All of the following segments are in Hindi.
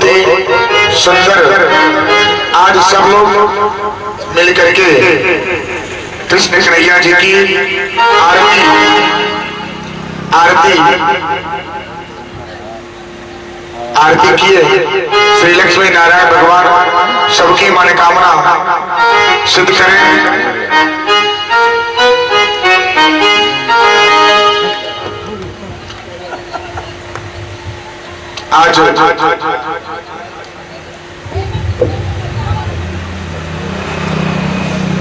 ही सुंदर आज सब लोग मिलकर के कृष्ण कन्हैया जी की आरती किए। श्री लक्ष्मी नारायण भगवान सबकी मनोकामना सिद्ध करें। आज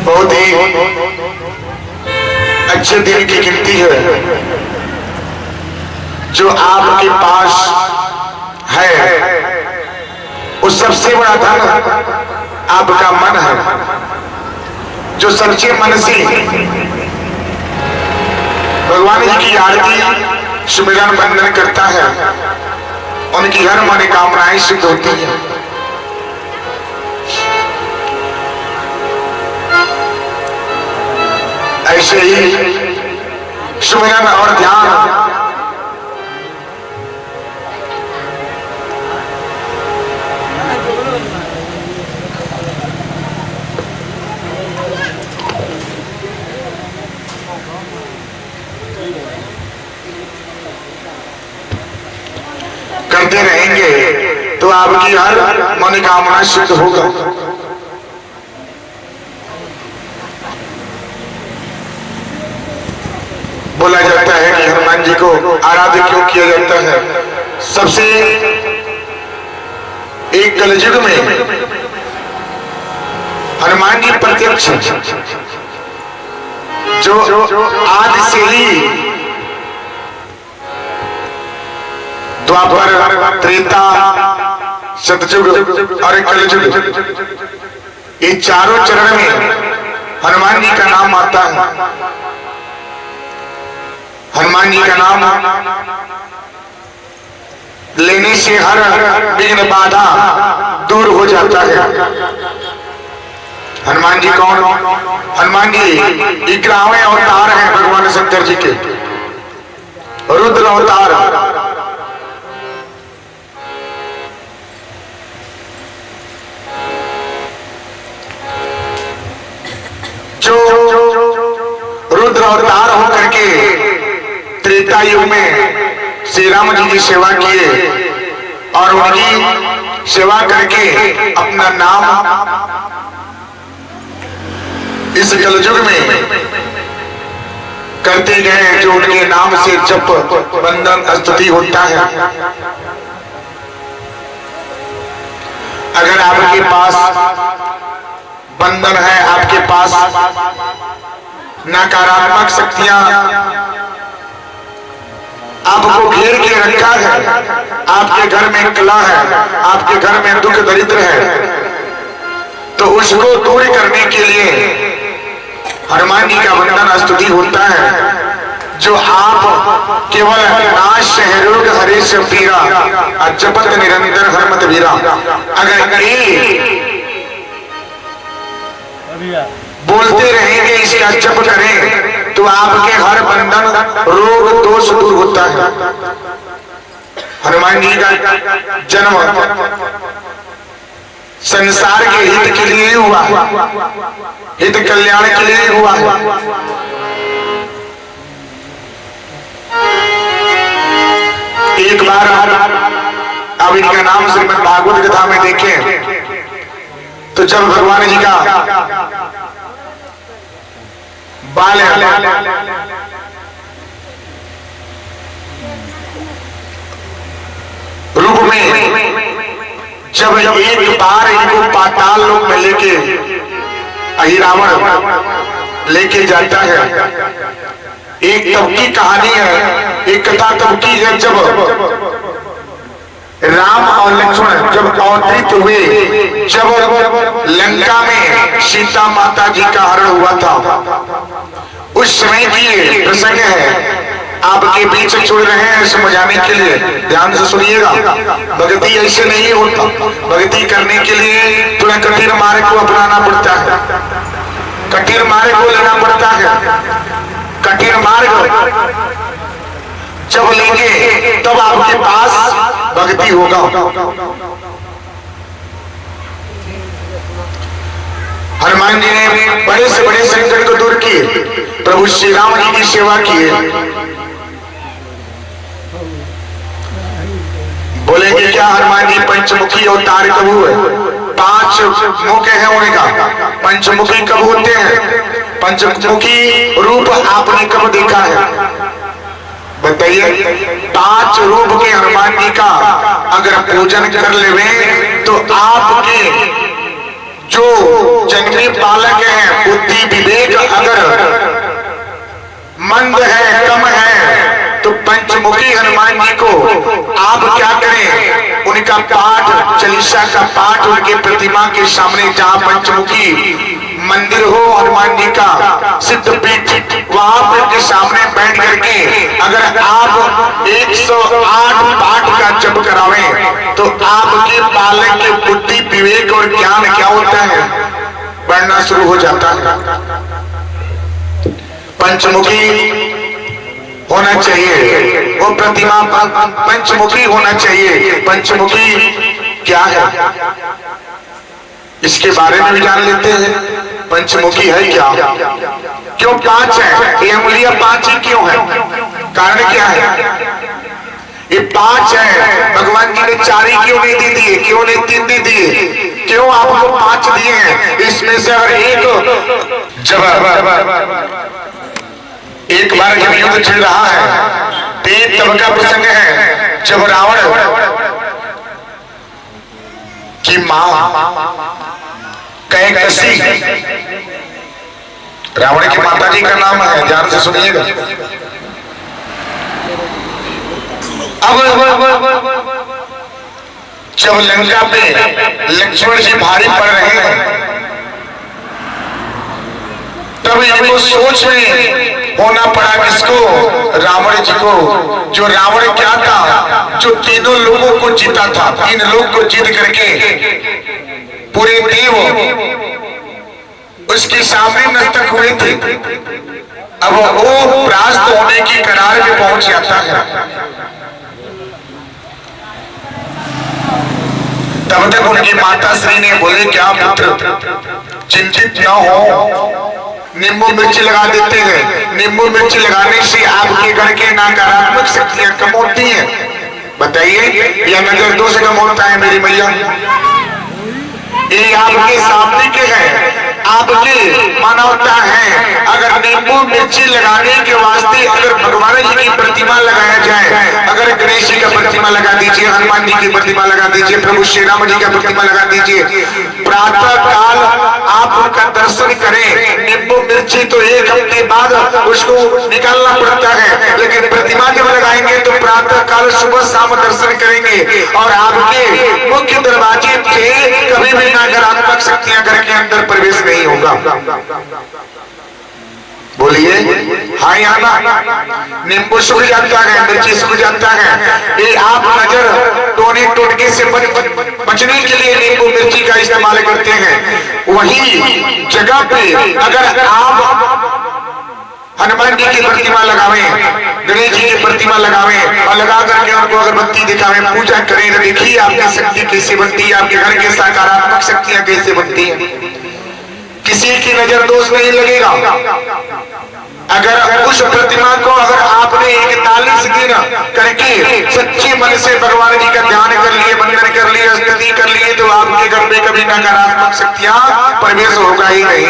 बहुत ही अच्छे दिन की गिनती है जो आपके पास है। उस सबसे बड़ा धन आपका मन है। जो सच्चे मन से भगवान जी की आरती सुमिरन वंदन करता है उनकी हर मनोकामनाएं सिद्ध होती हैं। ऐसे ही सुमिरन और ध्यान करते रहेंगे तो आपकी हर मनोकामना सिद्ध होगा। बोला जाता है कि हनुमान जी को आराध्य क्यों किया जाता है। सबसे एक कलयुग में हनुमान जी प्रत्यक्ष जो आदि से ही द्वापर, त्रेता, सतयुग और कलयुग ये चारों चरण में हनुमान जी का नाम आता है। हनुमान जी का नाम लेने से हर विघ्न बाधा दूर हो जाता है। हनुमान जी कौन? हनुमान जी 11वें अवतार हैं भगवान शंकर जी के, रुद्र अवतार। जो रुद्र अवतार होकर के त्रेता युग में श्री राम जी की सेवा किए और उनकी सेवा करके अपना नाम इस कलयुग में करते गए। जो उनके नाम से जप वंदन स्तुति होता है। अगर आपके पास बंधन है, आपके पास नकारात्मक शक्तियां आपको घेर के रखा है, आपके घर में कला है, आपके घर में दुख दरिद्र है, तो उसको दूर करने के लिए हनुमान जी का वंदन स्तुति होता है। जो आप केवल नाश रोग हरेश पीरा जपत निरंतर हरमत वीरा। अगर ये बोलते रहेंगे, इसका जप करें तो आपके हर बंधन रोग दोष दूर होता है। हनुमान जी का जन्म संसार के हित के लिए हुआ, हित कल्याण के लिए हुआ। एक बार अब इनका नाम श्रीमद् भागवत कथा में देखें तो जब भगवान जी का बाल रूप में जब एक बार इनको पाताल लोक में लेके अहिरावण लेके जाता है। एक तब की कहानी है, एक कथा तब की है जब राम और लक्ष्मण जब अवतरित हुए, जब लंका में सीता माता जी का हरण हुआ था, उस समय की प्रसंग है। आपके बीच छोड़ रहे हैं समझाने के लिए, ध्यान से सुनिएगा। भक्ति ऐसे नहीं होता। भक्ति करने के लिए थोड़ा कठिन मार्ग को अपनाना पड़ता है, कठिन मार्ग को लेना पड़ता है। कठिन मार्ग जब लेंगे तब आपके पास भक्ति होगा। हनुमान जी ने बड़े से बड़े संकट को दूर किए, प्रभु श्री राम जी की सेवा किए। बोलेंगे क्या हनुमान जी पंचमुखी अवतार कब हुए? 5 मुख है उनका, पंचमुखी कब होते हैं? पंचमुखी रूप आपने कब देखा है? बताइए। 5 रूप के हनुमान जी का अगर पूजन कर लेवे तो आपके जो जन्मी बालक है, बुद्धि विवेक अगर मंद है, कम है, तो पंचमुखी हनुमान जी को आप क्या करें? उनका पाठ, चालीसा का पाठ उनके प्रतिमा के सामने, जहां पंचमुखी मंदिर हो हनुमान जी का सिद्ध पीठ, वहां पर के सामने बैठ करके अगर आप 108 पाठ का जप करावें तो आपके बालक की बुद्धि विवेक और ज्ञान क्या होता है? बढ़ना शुरू हो जाता है। पंचमुखी होना चाहिए, वो प्रतिमा पंचमुखी होना चाहिए। पंचमुखी क्या है इसके बारे में भी जान लेते हैं। पंचमुखी है क्या? क्यों 5 है? ये अंगुलियां 5 ही क्यों है? कारण क्या है? ये 5 है, भगवान जी ने 4 ही क्यों नहीं दे दिए? क्यों नहीं 3 दे दिए? क्यों आपको 5 दिए हैं? इसमें से अगर एक बार जब युद्ध चल रहा है, 3 तब का प्रसंग है जब रावण की मां कैकसी, रावण की माता जी का नाम है, ध्यान से सुनिएगा। अब जब लंका पे लक्ष्मण जी भारी पड़ रहे हैं, तब इनको सोच में होना पड़ा किसको? रावण जी को। जो रावण क्या था? जो तीनों लोगों को जीता था, 3 लोग को जीत करके पूरे देव उसके सामने नतक हुए थे। अब वो परास्त होने की करार में पहुंच जाता है। तब तक उनकी माता श्री ने बोले क्या पुत्र चिंतित न हो, नींबू मिर्ची लगा देते हैं। नींबू मिर्ची लगाने से आपके घर के नकारात्मक शक्तियां कम होती हैं। बताइए, या नजर दोष कम होता है मेरी मैया? ये आपके सामने के हैं, आपकी मानवता है। अगर नींबू मिर्ची लगाने के वास्ते अगर भगवान जी की प्रतिमा लगाया जाए, अगर गणेश जी का प्रतिमा लगा दीजिए, हनुमान जी की प्रतिमा लगा दीजिए, प्रभु श्री राम जी का प्रतिमा लगा दीजिए, प्रातः काल आप उनका दर्शन करें। नींबू मिर्ची तो 1 हफ्ते बाद उसको निकालना पड़ता है, लेकिन प्रतिमा जब लगाएंगे तो प्रातः काल सुबह शाम दर्शन करेंगे और आपके मुख्य दरवाजे से कभी भी नकारात्मक शक्तियां घर के अंदर प्रवेश नहीं होगा। बोलिए हाँ या ना? नींबू सूख जाता है, मिर्ची सूख जाता है। ये आप नजर टोने टोटके से बचने के लिए नींबू मिर्ची का इस्तेमाल करते हैं। वही जगह पे अगर आप हनुमान जी की प्रतिमा लगावें, गणेश जी की प्रतिमा लगावें और लगा करके उनको अगरबत्ती दिखावें, पूजा करें, तो देखिए आपकी शक्ति कैसे बनती है, आपके घर की सकारात्मक शक्तियां कैसे बनती हैं। किसी की नजर दोष नहीं लगेगा। अगर उस प्रतिमा को अगर आपने 41 दिन करके सच्चे मन से भगवान जी का ध्यान कर लिए, वंदन कर लिए, स्तुति कर लिए, तो आपके घर में कभी नकारात्मक शक्तियां प्रवेश होगा ही नहीं।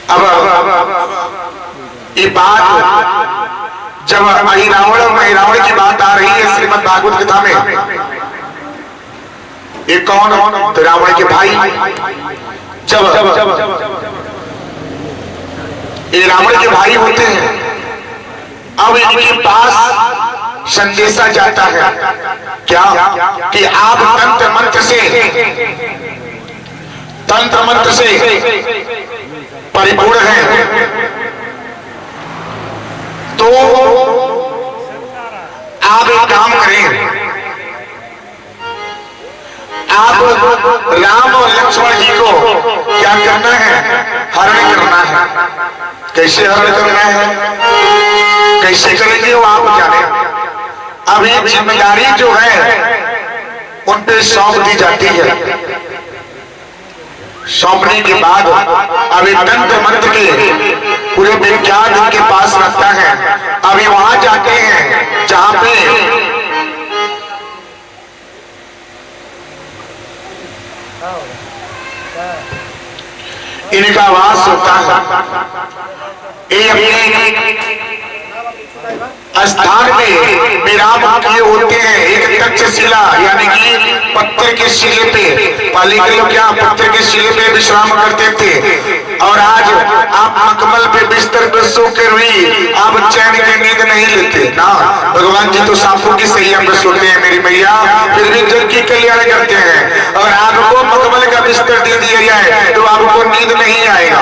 अब ये बात जब अहिरावण और महिरावण की बात आ रही है श्रीमद् भागवत कथा में, ये कौन? तो रावण के भाई। जब ये रावण के भाई होते हैं, अब इनके पास संदेशा जाता है क्या कि आप तंत्र मंत्र से परिपूर्ण हैं, तो आप एक काम करें, आप राम और लक्ष्मण जी को क्या करना है? हरण करना है। कैसे हरण करना है, कैसे करेंगे वो आप जाने। अब ये जिम्मेदारी जो है उन पे सौंप दी जाती है। सौंपने के बाद अभी तंत्र मंत्र के पूरे विज्ञान इनके पास रखता है। अभी वहां जाते हैं जहां पे इनका वास होता है। ये अपने स्थान में विराम किए होते हैं, एक तक्षशिला यानी कि पत्थर के शिले पे। पहले के लोग क्या पत्थर के शिले पे विश्राम करते थे, और आज आप मखमल पे बिस्तर पे सोकर भी आप चैन की नींद नहीं लेते ना। भगवान जी तो सांपों की सैया पे सोते हैं मेरी मैया, फिर भी जग की कल्याण करते हैं। और आपको मखमल का बिस्तर दे दिया जाए तो आपको नींद नहीं आएगा।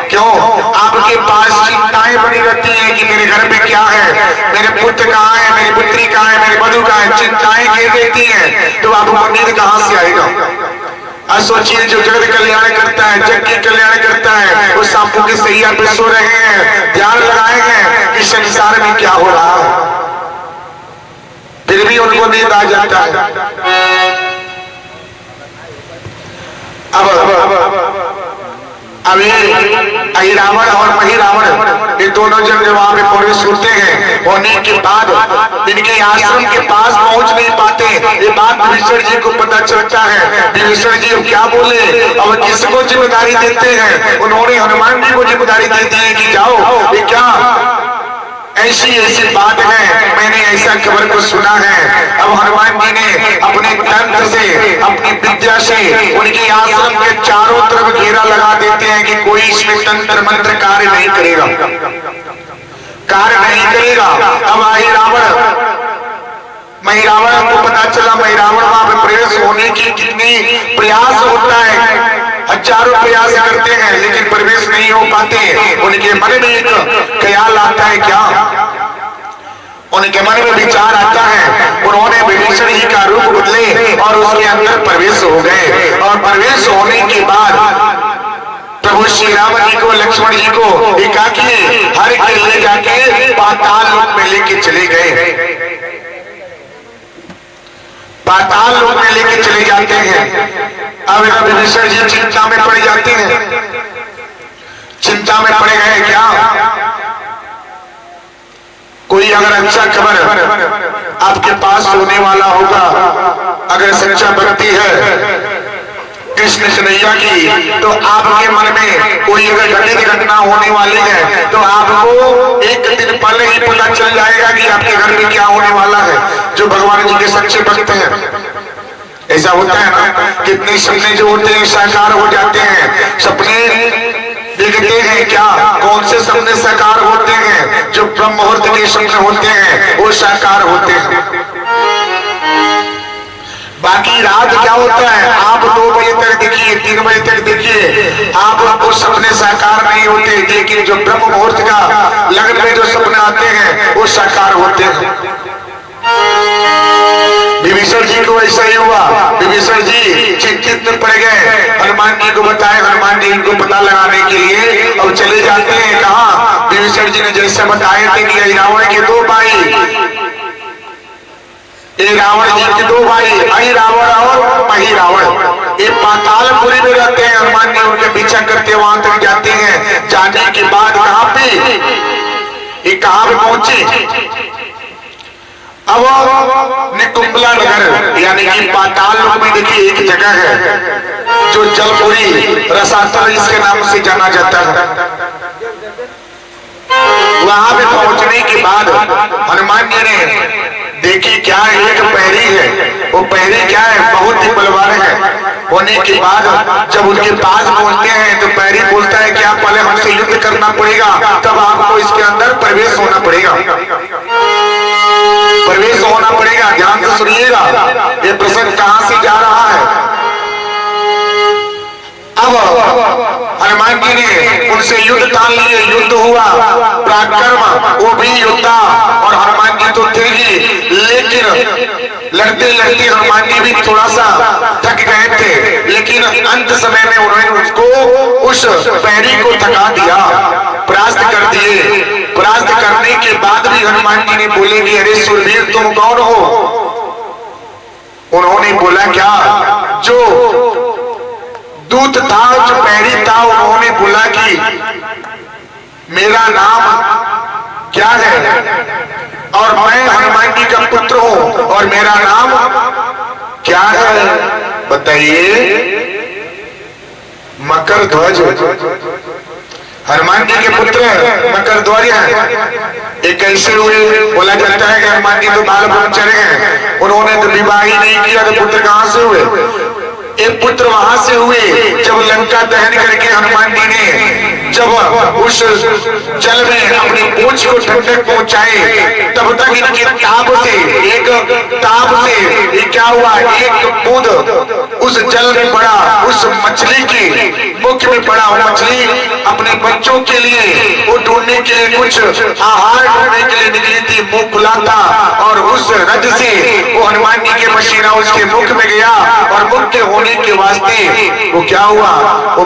क्यों? आपके पास चिंताएं बनी रहती हैं कि मेरे घर में क्या है, मेरे पुत्र कहाँ है, मेरी पुत्री कहाँ है, मेरी बधू कहाँ है। चिंताएं घेर देती हैं तो आपको नींद कहाँ से आएगा। सोचिए जो जगत कल्याण करता है, जग की कल्याण करता है, वो सांपों की सैया पे सो रहे हैं, ध्यान लगाए हैं कि संसार में क्या हो रहा है, फिर भी उनको नींद आ जाता है। अब अहिरावण और महिरावण ये दोनों जन जब वहां पे प्रवेश होते हैं, होने के बाद इनके आश्रम के पास पहुंच नहीं पाते। ये बात विभीषण जी को पता चलता है। विभीषण जी क्या बोले, अब किसको जिम्मेदारी देते हैं? उन्होंने हनुमान जी को जिम्मेदारी दे दी है कि जाओ, ये क्या ऐसी ऐसी बात है, मैंने ऐसा खबर को सुना है। अब हनुमान जी ने अपने तंत्र से, अपनी विद्या से उनके आश्रम के चारों तरफ घेरा लगा देते हैं कि कोई इसमें तंत्र मंत्र कार्य नहीं करेगा, कार्य नहीं करेगा। अब महिरावण को पता चला, महिरावण वहां पे प्रवेश होने की कितनी प्रयास होता है, हजारों प्रयास करते हैं लेकिन प्रवेश नहीं हो पाते। उनके मन में एक ख्याल आता है, क्या उनके मन में विचार आता है, उन्होंने विभीषण जी का रूप बदले और उसके अंदर प्रवेश हो गए। और प्रवेश होने के बाद प्रभु श्री राम जी को, लक्ष्मण जी को एकाकी हर के ले जाके पाताल लोक में लेके चले गए। पाताल लोक में लेके चले जाते हैं। अब विभीषण जी चिंता में पड़ जाते हैं। चिंता में पड़ गए, क्या कोई अगर अच्छा खबर आपके पास होने वाला होगा, अगर सच्चा भक्ति है कृष्ण कन्हैया की, तो आपके मन में कोई अगर घटित घटना होने वाली है तो आपको एक दिन पहले ही पता चल जाएगा कि आपके घर में क्या होने वाला है। जो भगवान जी के सच्चे भक्त हैं, ऐसा होता है ना, कितने सपने जो होते हैं साकार हो जाते हैं। सपने देखते हैं क्या, कौन से सपने साकार होते हैं? जो ब्रह्म मुहूर्त के सपने होते हैं वो साकार होते हैं। बाकी रात क्या होता है, आप 2 बजे तक देखिए, 3 बजे तक देखिए, आपको सपने साकार नहीं होते, लेकिन जो ब्रह्म मुहूर्त का लगन में जो सपने आते हैं वो साकार होते हैं। विभीषण जी को ऐसा ही हुआ। विभीषण जी चिंतित पड़ गए, हनुमान जी को बताए। हनुमान जी इनको पता लगाने के लिए अब चले जाते हैं। कहा? विभीषण जी ने जैसे बताए थे कि रावण के 2 भाई, रावण जी के 2 भाई अहिरावण और महिरावण, ये पातालपुरी में रहते हैं। हनुमान जी उनके पीछा करते वहां तक जाते हैं। जाने के बाद कहां पे, ये कहां पे पहुंचे? अब निकुंभला नगर यानी कि पाताल लोक में देखिए एक जगह है जो जलपुरी रसातल इसके नाम से जाना जाता है। वहां पे पहुंचने के बाद हनुमान जी ने देखी क्या एक पैरी है, वो पैरी क्या है, बहुत ही बलवान है। होने के बाद जब उनके पास पहुंचते हैं तो पैरी बोलता है क्या पहले हमसे युद्ध करना पड़ेगा, तब आपको इसके अंदर प्रवेश होना पड़ेगा, प्रवेश होना पड़ेगा। ध्यान से सुनिएगा, ये प्रसंग कहां से जा रहा है। अब हनुमान जी ने उनसे युद्ध ठान लिए, युद्ध हुआ, पराक्रम वो भी योद्धा और हनुमान जी तो थे ही, लेकिन लड़ते लड़ते हनुमान जी भी थोड़ा सा थक गए थे। लेकिन अंत समय में उन्होंने उसको, उस पैरी को थका दिया, परास्त कर दिए। परास्त करने के बाद भी हनुमान जी ने बोले कि अरे सुरवीर तुम कौन हो? उन्होंने उन्होंने बोला क्या, जो दूत था, जो पैरी था, उन्होंने बोला कि मेरा नाम क्या है, और मैं हनुमान जी का पुत्र हूं, और मेरा नाम क्या है बताइए। मकर ध्वज। हनुमान जी के पुत्र मकर ध्वज हैं। ये कैसे हुए? बोला जाता है कि हनुमान जी तो बाल ब्रह्मचारी हैं, उन्होंने तो विवाह ही नहीं किया, तो पुत्र कहां से हुए? एक पुत्र वहां से हुए जब लंका दहन करके हनुमान जी ने जब उस जल में अपनी पूंछ को ठंडक पहुंचाए, तब तक इनके ताप से, एक ताप से ये क्या हुआ, एक बूंद उस जल में पड़ा, उस मछली के मुख में पड़ा। वो मछली अपने बच्चों के लिए, वो ढूंढने के लिए, कुछ आहार ढूंढने के लिए निकली थी, मुंह खुला था, और उस रज से वो हनुमान जी के पसीना उसके मुख में गया, और मुख के होने के वास्ते वो क्या हुआ, वो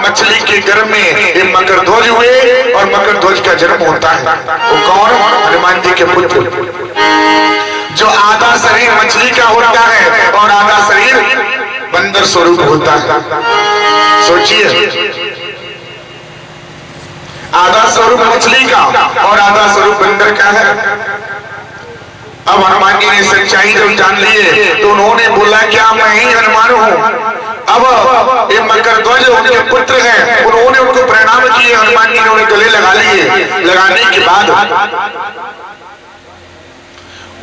मछली के गर्भ में ये मकर ध्वज हुए, और मकर ध्वज का जन्म होता है। वो कौन? हनुमान जी के पुत्र, जो आधा शरीर मछली का होता है और आधा शरीर बंदर स्वरूप होता है। सोचिए, आधा स्वरूप मछली का और आधा स्वरूप बंदर का है। अब हनुमान जी ने सच्चाई जब जान लिए तो उन्होंने बोला क्या मैं ही हनुमान हूं। अब ये मकर ध्वज उनके पुत्र हैं, उन्होंने उनको प्रणाम किए, हनुमान जी ने उन्हें गले लगा लिए। लगाने के बाद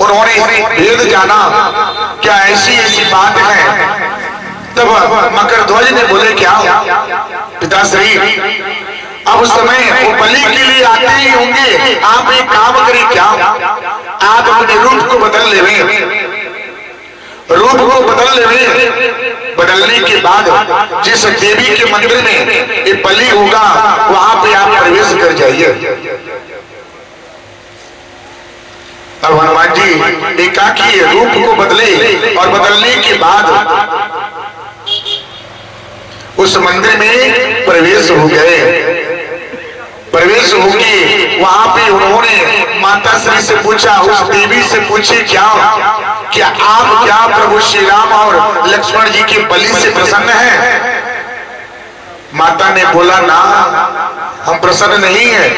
उन्होंने भेद जाना, क्या ऐसी ऐसी बात है। तब मकर ध्वज ने बोले क्या पिताश्री, अब उस समय वो बलि के लिए आते ही होंगे, आप एक काम करें, क्या आप अपने रूप को बदल लेवे, रूप को बदल लेवे। बदलने के बाद जिस देवी के मंदिर में ये बलि होगा वहां पे आप प्रवेश कर जाइए। अब हनुमान जी एकाकी रूप को बदले, और बदलने के बाद उस मंदिर में प्रवेश हो गए। प्रवेश होके वहां पे उन्होंने माता श्री से पूछा, उस देवी से पूछे क्या आप क्या प्रभु श्री राम और लक्ष्मण जी के बलि से प्रसन्न हैं? माता ने बोला ना, हम प्रसन्न नहीं हैं।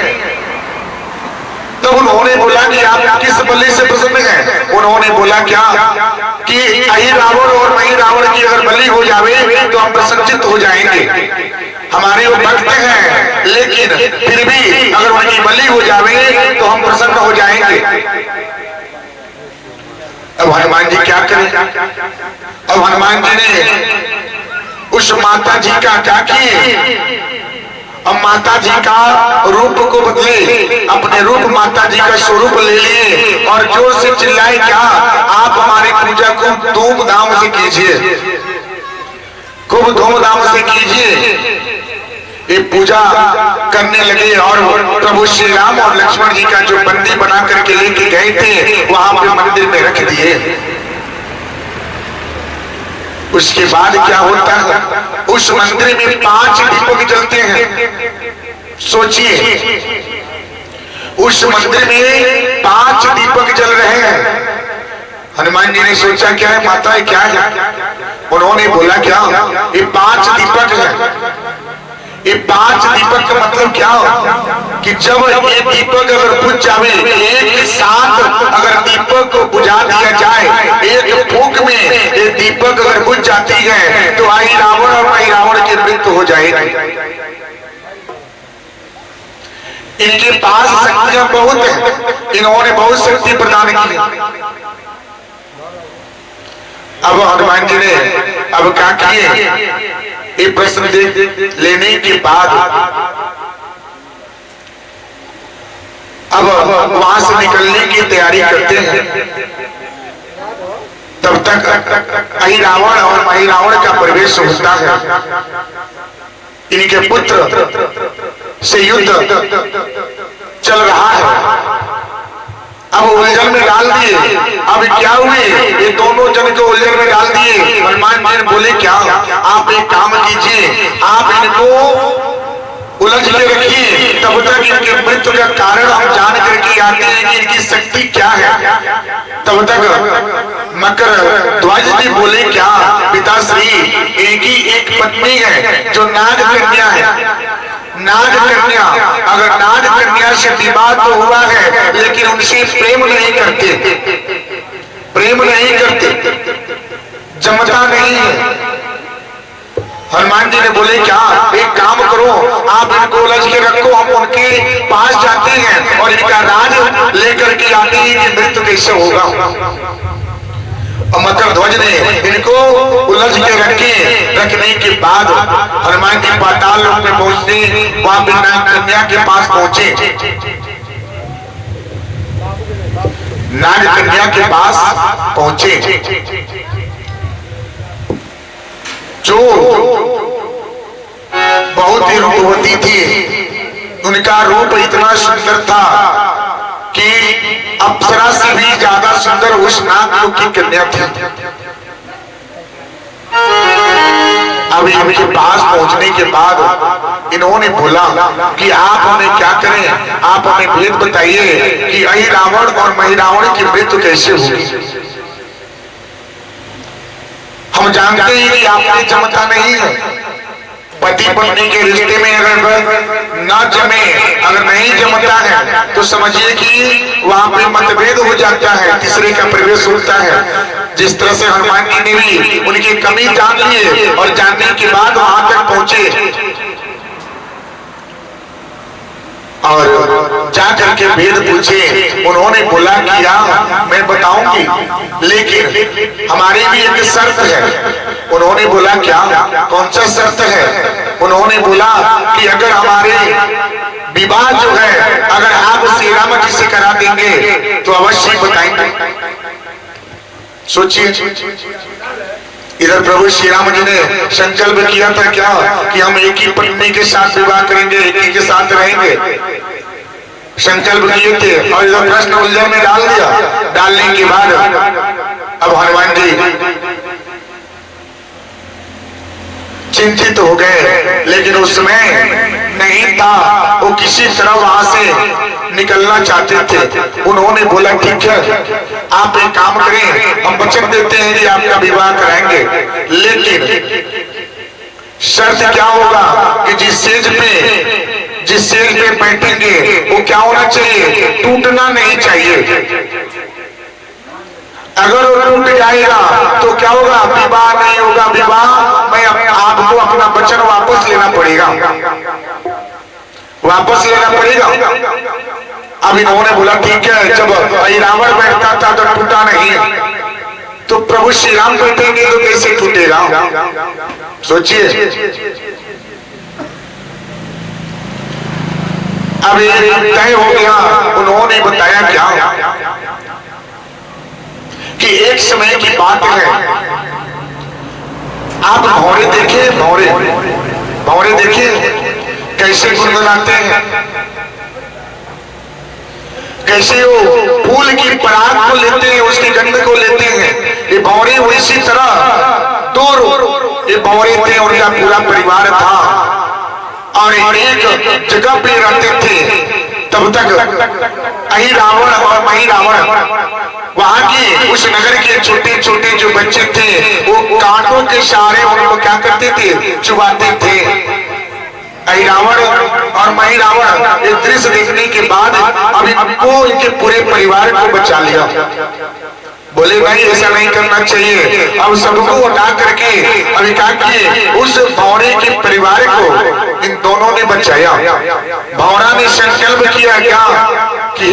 तो उन्होंने बोला कि आप किस बलि से प्रसन्न हैं? उन्होंने बोला क्या कि अहि रावण और मही रावण की अगर बलि हो जावे तो हम प्रसन्नचित हो जाएंगे। हमारे वो भक्त हैं, लेकिन फिर भी अगर उनकी बलि हो जावे तो हम प्रसन्न हो जाएंगे। अब हनुमान जी क्या करें? अब हनुमान जी ने उस माता जी का क्या किए, अब माता जी का रूप को बदले, अपने रूप माता जी का स्वरूप ले लिए, और जोर से चिल्लाए क्या आप हमारी पूजा खूब धूमधाम से कीजिए, खूब धूमधाम से कीजिए। ये पूजा करने लगे, और प्रभु श्री राम और लक्ष्मण जी का जो बंदी बना करके लेके गए थे वहां पे मंदिर में रख दिए। उसके बाद क्या होता है, उस मंदिर में 5 दीपक जलते हैं। सोचिए, उस मंदिर में 5 दीपक जल रहे हैं। हनुमान जी ने सोचा क्या है माता, है क्या है? उन्होंने बोला क्या ये 5 दीपक है। ये 5 दीपक का मतलब क्या हो कि जब ये दीपक अगर बुझ जावे, एक साथ अगर दीपक को बुझा दिया जाए, एक फूंक में ये दीपक अगर बुझ जाती है तो आई रावण और मही रावण की मृत्यु हो जाएगी। इनके पास शक्तियां बहुत है, इन्होंने बहुत शक्ति प्रदान की। अब हनुमान जी ने अब क्या किए, ये प्रश्न लेने के बाद अब वहां से निकलने की तैयारी करते हैं। तब तक अहि रावण और मही रावण का प्रवेश होता है। इनके पुत्र से युद्ध चल रहा है। अब उलझन में डाल दिए। अब क्या हुए, ये दोनों जन को उलझन में डाल दिए। हनुमान जी बोले क्या आप एक काम कीजिए, आप इनको उलझ के रखिए, तब तक इनके मृत्यु का कारण हम जान करके आते हैं कि इनकी शक्ति क्या है। तब तक मकर ध्वज जी बोले क्या पिताश्री, एक ही एक पत्नी है जो नाग कन्या है। नाग कन्या, अगर नाग कन्या से विवाह तो हुआ है लेकिन उनसे प्रेम नहीं करते, प्रेम नहीं करते, जमता नहीं है। हनुमान जी ने बोले क्या, एक काम करो आप इनको उलझ के रखो, हम उनके पास जाते हैं और इनका राज लेकर के आते हैं कि मृत्यु कैसे होगा। और मकर ध्वज ने इनको उलझ के रखने के बाद हनुमान जी पाताल लोक में पहुंचते, वहां नाग कन्या के पास पहुंचे। नाग कन्या के पास पहुंचे जो बहुत ही रूपवती थी। उनका रूप इतना सुंदर था कि अप्सरा से भी ज्यादा सुंदर उस नाग की कन्या थी। अब इनके पास पहुंचने के बाद इन्होंने बोला कि आप हमें क्या करें, आप हमें भेद बताइए कि अहि रावण और मही रावण की मृत्यु कैसे हुई। हम जानते हैं कि आपने जमता नहीं है, पति पत्नी के रिश्ते में अगर न जमे, अगर नहीं जमता है तो समझिए कि वहां पे मतभेद हो जाता है, तीसरे का प्रवेश होता है। जिस तरह से हनुमान जी ने भी उनकी कमी जान लिए और जानने के बाद वहां तक पहुंचे और जाकर के भेद पूछे। उन्होंने बोला कि मैं बताऊंगी लेकिन हमारी भी एक शर्त है। उन्होंने बोला क्या, कौन सा शर्त है। उन्होंने बोला कि अगर हमारे विवाह जो है अगर आप श्री राम जी से करा देंगे तो अवश्य बताएंगे। सोचिए, इधर प्रभु श्री राम जी ने संकल्प किया था क्या कि हम एक ही पत्नी के साथ विवाह करेंगे, एक ही के साथ रहेंगे, संकल्प किए थे। और इधर प्रश्न उलझन में डाल दिया। डालने के बाद अब हनुमान जी चिंतित हो गए, लेकिन उसमें नहीं था, वो किसी तरह वहां से निकलना चाहते थे। उन्होंने बोला ठीक है, आप एक काम करें, हम वचन देते हैं कि आपका विवाह कराएंगे, लेकिन शर्त क्या होगा कि जिस सेज पे बैठेंगे वो क्या होना चाहिए, टूटना नहीं चाहिए। अगर वो टूट जाएगा तो क्या होगा, विवाह नहीं होगा। विवाह में आपको अपना वचन वापस लेना पड़ेगा, वापस लेना पड़ेगा। अब इन्होंने बोला ठीक है, जब रावण बैठता था तो टूटा नहीं, तो प्रभु श्री राम बैठेंगे तो कैसे टूटेगा। सोचिए, अब ये तय हो गया। उन्होंने बताया क्या कि एक समय की बात है, आप भौरे देखे, भौरे देखे कैसे गुनगुनाते हैं, कैसे वो फूल की पराग को लेते हैं, उसकी गंध को लेते हैं। ये भौरे इसी तरह दो ये भौरे थे, उनका पूरा परिवार था और एक जगह पे रहते थे। तब तक अहि रावण और मही रावण वहां की उस नगर के छोटे छोटे जो बच्चे थे वो कांटों के सहारे उनको क्या करते थे, चुबाते थे। अहि रावण और मही रावण ये दृश्य देखने के बाद अब इनको इनके पूरे परिवार को बचा लिया। बोले भाई ऐसा नहीं करना चाहिए। अब सबको उठा करके अभी क्या किए, उस भौरे के परिवार को इन दोनों ने बचाया। भौरा ने संकल्प किया क्या कि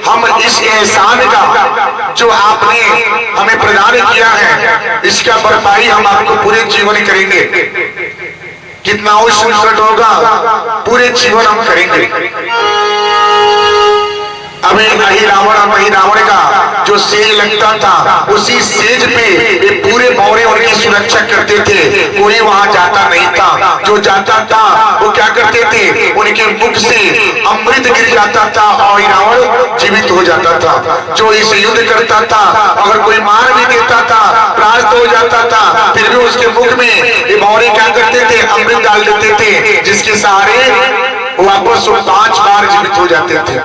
हम इस एहसान का जो आपने हमें प्रदान किया है इसका भरपाई हम आपको पूरे जीवन करेंगे। कितना उस संकट होगा, पूरे जीवन हम करेंगे। अभी अहि रावण और मही रावण का जो सेज लगता था उसी सेज पे ये पूरे भौरे उनकी सुरक्षा करते थे। कोई वहां जाता नहीं था, जो जाता था वो क्या करते थे, उनके मुख से अमृत गिर जाता था और रावण जीवित हो जाता था। जो इस युद्ध करता था अगर कोई मार भी देता था, प्राण हो जाता था, फिर भी उसके मुख में ये भौरे क्या करते थे, अमृत डाल देते थे, जिसके सहारे वापस 5 बार जीवित हो जाते थे।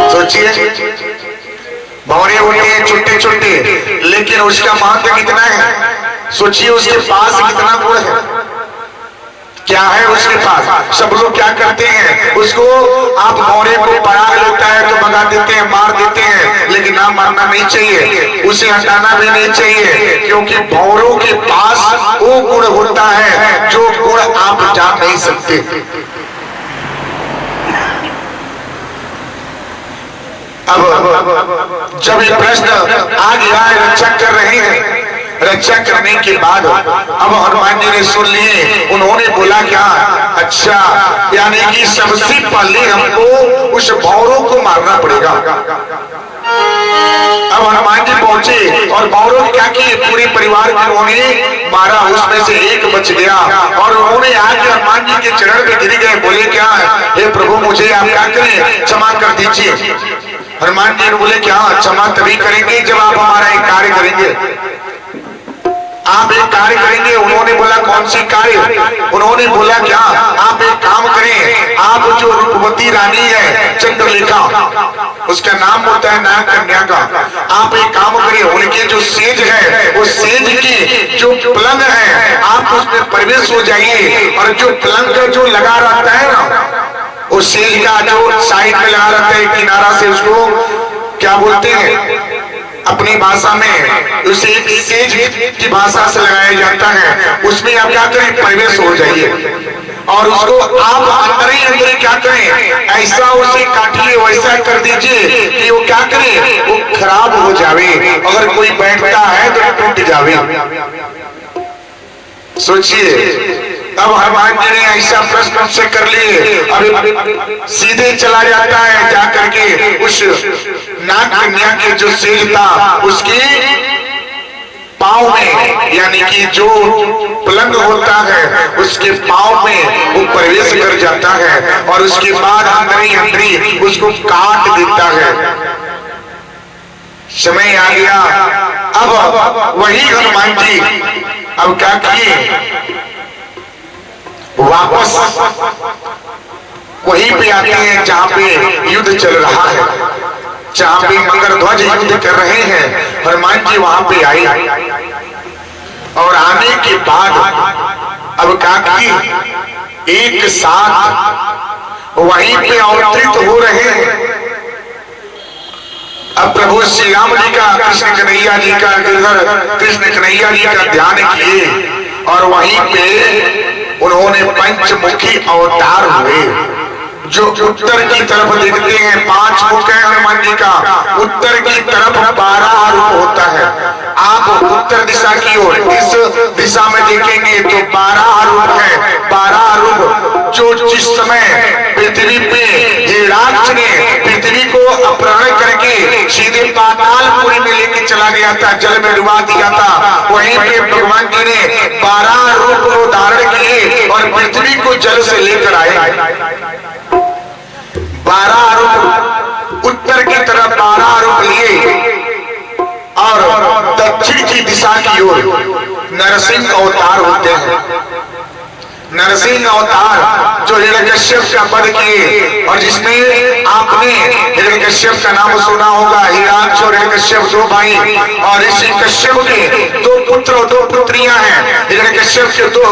सोचिए, भौरे होते हैं छोटे नहीं छूटती, लेकिन उसका महत्व कितना है। सोचिए उसके पास कितना गुण है, क्या है उसके पास। सब लोग क्या करते हैं, उसको आप भौरे को पराग लेता है तो भगा देते हैं, मार देते हैं, लेकिन ना मारना नहीं चाहिए, उसे हटाना भी नहीं चाहिए, क्योंकि भौरों के पास वो गुण होता है जो गुण आप जान नहीं सकते। अब जब ये प्रश्न आ गया है, रक्षा कर रहे हैं, रक्षा करने के बाद अब हनुमान जी ने सुन लिए, उन्होंने बोला क्या, अच्छा यानी कि सबसे पहले हमको उस भौरों को मारना पड़ेगा। अब हनुमान जी पहुंचे और भौरों ने क्या किए, पूरे परिवार को उन्होंने मारा, उसमें से एक बच गया और उन्होंने आके हनुमान जी के चरण पे गिर गए, बोले क्या, हे प्रभु मुझे आप क्या करें, क्षमा कर दीजिए। हनुमान जी ने बोले क्या, क्षमा तभी करेंगे जब आप हमारा एक कार्य करेंगे, आप एक कार्य करेंगे। उन्होंने बोला कौन सी कार्य, उन्होंने बोला क्या, आप एक काम करें, आप जो रूपवती रानी है चंद्रलेखा, उसका नाम होता है नाग कन्या का, आप एक काम करिए, उनके जो सेज है उस सेज की जो पलंग है आप उसमें प्रवेश हो जाइए, और जो पलंग का जो लगा रहता है ना, उस सेज का जो साइड में लगा रहता है किनारा से, उसको क्या बोलते हैं अपनी भाषा में, उसे एक सेज की भाषा से लगाया जाता है, उसमें आप क्या करें, प्रवेश हो जाइए और उसको आप अंदर ही अंदर क्या करें, ऐसा उसे काटिए, वैसा कर दीजिए कि वो क्या करे, वो खराब हो जावे, अगर कोई बैठता है तो टूट जावे। सोचिए, अब हनुमान जी ने ऐसा प्रश्न से कर लिए, अब सीधे चला जाता है, जाकर के उस नाग कन्या के जो सेज था उसके पांव में, यानी कि जो पलंग होता है उसके पांव में वो प्रवेश कर जाता है और उसके बाद अंदर ही उसको काट देता है। समय आ गया, अब वही हनुमान जी अब क्या किए, वापस वहीं पे आते हैं जहां पे युद्ध चल रहा है, जहां पे मकर ध्वज युद्ध कर रहे हैं। हनुमान जी वहां पे आए और आने के बाद अब क्या की, एक साथ वहीं पे अवतरित हो रहे हैं। अब प्रभु श्री राम जी का, कृष्ण कन्हैया जी का, कृष्ण कन्हैया जी का ध्यान किए और वहीं पे उन्होंने पंचमुखी अवतार हुए। जो उत्तर की तरफ देखते हैं 5 मुख है हनुमान जी का, उत्तर की तरफ 12 रूप होता है। आप उत्तर दिशा की ओर इस दिशा में देखेंगे तो 12 रूप है, 12 रूप जो जिस समय पृथ्वी पे हिरणाक्ष ने पृथ्वी को अपहरण करके सीधे पातालपुरी में लेके चला गया था, जल में डुबा दिया था, वहीं पे भगवान जी ने 12 रूप को धारण किए और पृथ्वी को जल से लेकर आए। 12 रूप उत्तर की तरफ 12 रूप लिए और दक्षिण की दिशा की ओर नरसिंह अवतार होते हैं। नरसिंह अवतार जो हिरण्यकश्यप का वध किए और जिसमें आपने हिरण्यकश्यप का नाम सुना होगा, हिरण्याक्ष और हिरण्यकश्यप 2 भाई, और इसी कश्यप के 2 पुत्र और 2 पुत्रियां हैं। हिरण्यकश्यप के 2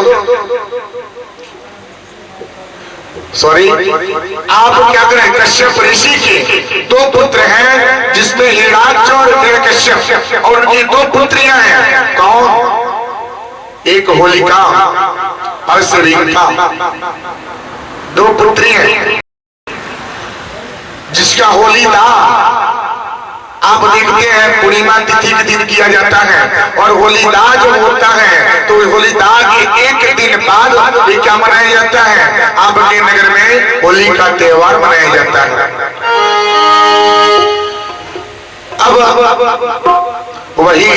आप क्या करें, कश्यप ऋषि के 2 पुत्र हैं, जिसमें हिरण्याक्ष और हिरण्यकश्यप, और उनकी 2 पुत्रियां हैं। कौन, एक होलिका और श्रीलंका, 2 पुत्री हैं, जिसका होलीदा आप देखते हैं पूर्णिमा तिथि के दिन किया जाता है, और होलीदा जो होता है तो होलीदा के 1 दिन बाद ये क्या मनाया जाता है, आपके नगर में होली का त्योहार मनाया जाता है। अब वही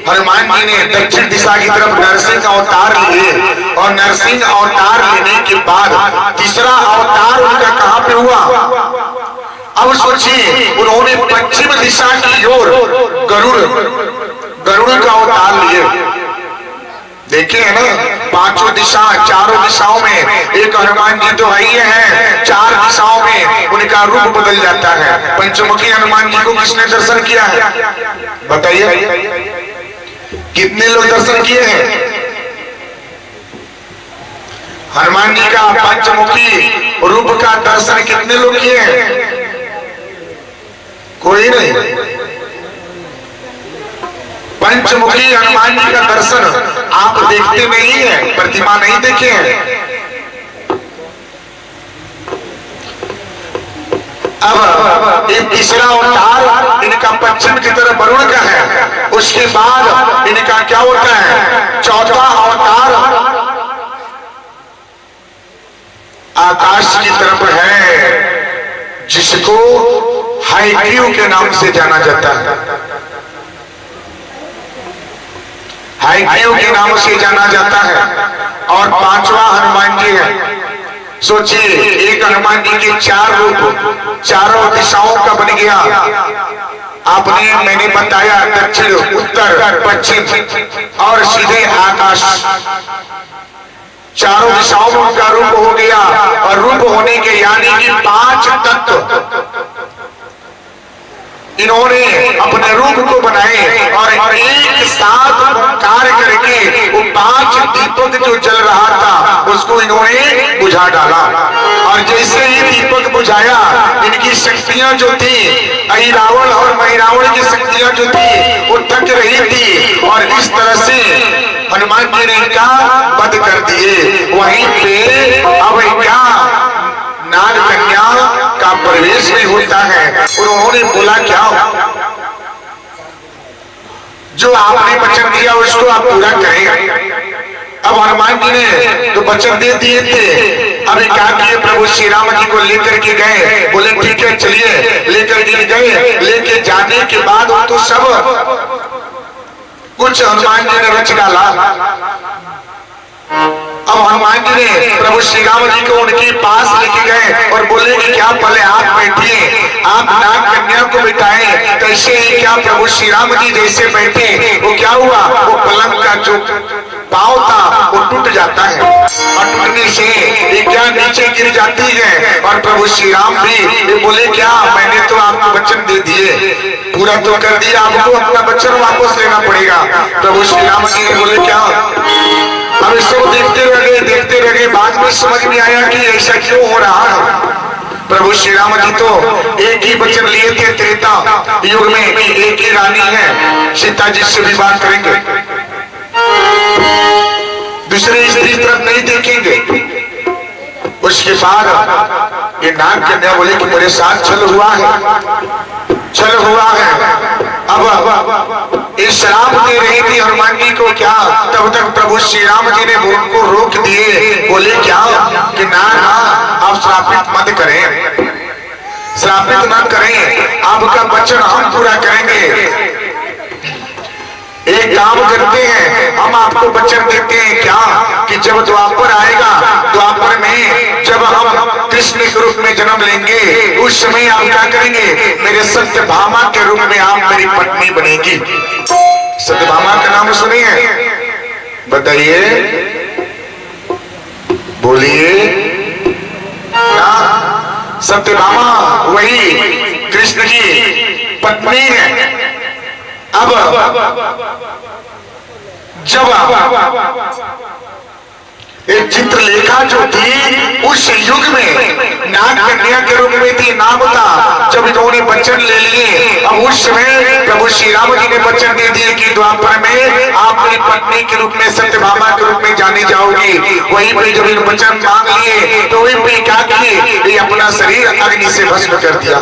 हनुमान जी ने दक्षिण दिशा की तरफ नरसिंह अवतार लिए और नरसिंह अवतार लेने के बाद तीसरा अवतार उनका कहां पे हुआ। अब सोचिए, उन्होंने पश्चिम दिशा की ओर गरुड़ का अवतार लिए। देखे है ना, 5 दिशा, 4 दिशाओं में एक हनुमान जी तो है ही है, 4 दिशाओं में उनका रूप बदल जाता है। पंचमुखी हनुमान जी को किसने दर्शन किया है, बताइए कितने लोग दर्शन किए हैं हनुमान जी का पंचमुखी रूप का दर्शन? कितने लोग किए हैं? कोई नहीं। पंचमुखी हनुमान जी का दर्शन आप देखते नहीं है, प्रतिमा नहीं देखे हैं। अब एक तीसरा अवतार इनका पश्चिम की तरफ वरुण का है, उसके बाद इनका क्या होता है? चौथा अवतार आकाश की तरफ है, जिसको हाइक्यू के नाम से जाना जाता है। हाइक्यू के नाम से जाना जाता है। और पांचवा हनुमान जी है। सोचिए, एक हनुमान जी के चार रूप चारों दिशाओं का बन गया। आपने मैंने बताया दक्षिण उत्तर पश्चिम और सीधे आकाश, चारों दिशाओं में उनका रूप हो गया। और रूप होने के यानी कि पांच तत्व इन्होंने अपने रूप को बनाए और एक साथ कार्य करके वो पांच दीपक जो जल रहा था उसको इन्होंने बुझा डाला। और जैसे ही दीपक बुझाया, इनकी शक्तियां जो थी, अहिरावण और महिरावण की शक्तियां जो थी वो थक रही थी। और इस तरह से हनुमान जी ने इनका वध कर दिए। वहीं पे अब क्या नाग कन्या का प्रवेश भी होता है। और उन्होंने बोला क्या, जो आपने वचन दिया उसको आप पूरा करें। अब हनुमान जी ने तो वचन दे दिए थे। अभी क्या किए, प्रभु श्री राम जी को लेकर के गए। बोले ठीक है चलिए, लेकर के गए। लेके जाने के बाद वो तो सब कुछ हनुमान जी ने रच डाला। अब हनुमान जी ने प्रभु श्री राम जी को उनके पास लेके गए और बोले कि क्या पहले आप बैठिए, आप नाग कन्या को बिठाएं। कैसे ही क्या प्रभु श्री राम जी जैसे बैठे, वो क्या हुआ, वो पलंग का जो पांव था वो टूट जाता है। और टूटने से ये क्या नीचे गिर जाती है। और प्रभु श्री राम भी बोले क्या, मैंने तो आपको वचन दे दिए, पूरा तो कर दिया, आपको अपना वचन वापस लेना पड़ेगा। प्रभु श्री राम जी ने बोले क्या। अब इसको देखते रहे, बाद में समझ में आया कि ऐसा क्यों हो रहा है। प्रभु श्री राम जी तो एक ही वचन लिए थे त्रेता युग में कि एक ही रानी है, सीता जी से विवाह करेंगे, दूसरे स्त्री तरफ नहीं देखेंगे। उसके बाद ये नाग कन्या बोले कि मेरे साथ छल हुआ है। अब इस श्राप दे रही थी हनुमान जी को क्या। तब तक प्रभु श्री राम जी ने उनको रोक दिए। बोले क्या कि ना आप श्रापित मत करें, श्रापित न करें, आपका वचन हम पूरा करेंगे। एक काम करते हैं, हम आपको वचन देते हैं क्या कि जब द्वापर आएगा, द्वापर में जब हम कृष्ण के रूप में जन्म लेंगे, उस समय आप क्या करेंगे, मेरे सत्यभामा के रूप में आप मेरी पत्नी बनेगी। सत्यभामा का नाम सुने हैं? बताइए, बोलिए ना। सत्यभामा वही कृष्ण की पत्नी है। अब जब एक चित्रलेखा जो थी उस युग में नाग कन्या के रूप में थी, नाम था। जब इन्होंने वचन ले लिए, अब उस समय प्रभु श्री राम जी ने वचन दे दिए कि द्वापर में आप मेरी पत्नी के रूप में सत्यभामा के रूप में जानी जाओगी। वहीं पे जब इन वचन मांग लिए तो वहीं पे क्या किए, ये अपना शरीर अग्नि से भस्म कर दिया।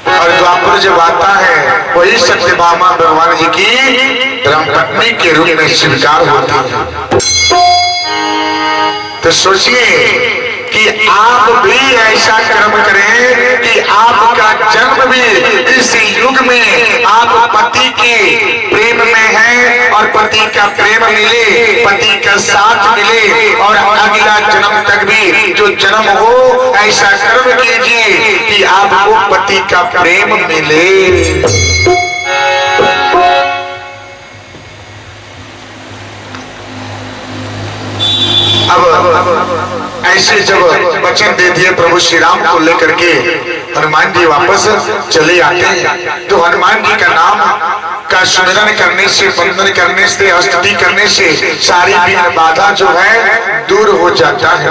और द्वापर जब आता है वही सत्यभामा भगवान जी की धर्मपत्नी के रूप में स्वीकार होती है। तो सोचिए कि आप भी ऐसा कर्म करें कि आपका जन्म भी इस युग में आप पति के प्रेम में हैं और पति का प्रेम मिले, पति का साथ मिले और अगला जन्म तक भी जो जन्म हो ऐसा कर्म कीजिए कि आपको पति का प्रेम मिले। अब ऐसे जब वचन दे दिए प्रभु श्री राम को लेकर के हनुमान जी वापस चले आते हैं। तो हनुमान जी का नाम का सुमिरन करने से, वंदन करने से, स्तुति करने से सारी विघ्न बाधा जो है दूर हो जाता है।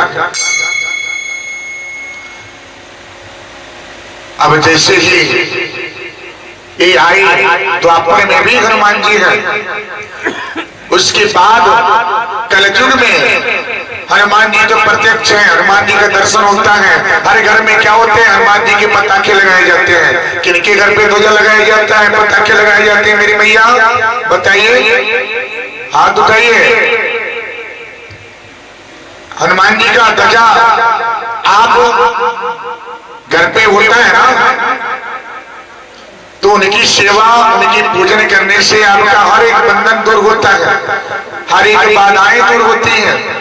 अब जैसे ही ये आई द्वापर में भी हनुमान जी हैं, उसके बाद कलयुग में हनुमान जी जो प्रत्यक्ष है, हनुमान जी का दर्शन होता है। हर घर में क्या होते हैं, हनुमान जी के पताखे लगाए जाते हैं। किनके घर पे ध्वजा लगाया जाता है, पताखे लगाए जाते हैं? मेरी मैया बताइए, हाथ उठाइए। हनुमान जी का ध्वजा आप घर पे होता है ना, तो उनकी सेवा, उनकी पूजन करने से आपका हर एक बंधन दूर होता है, हर एक बाधाएं दूर होती हैं।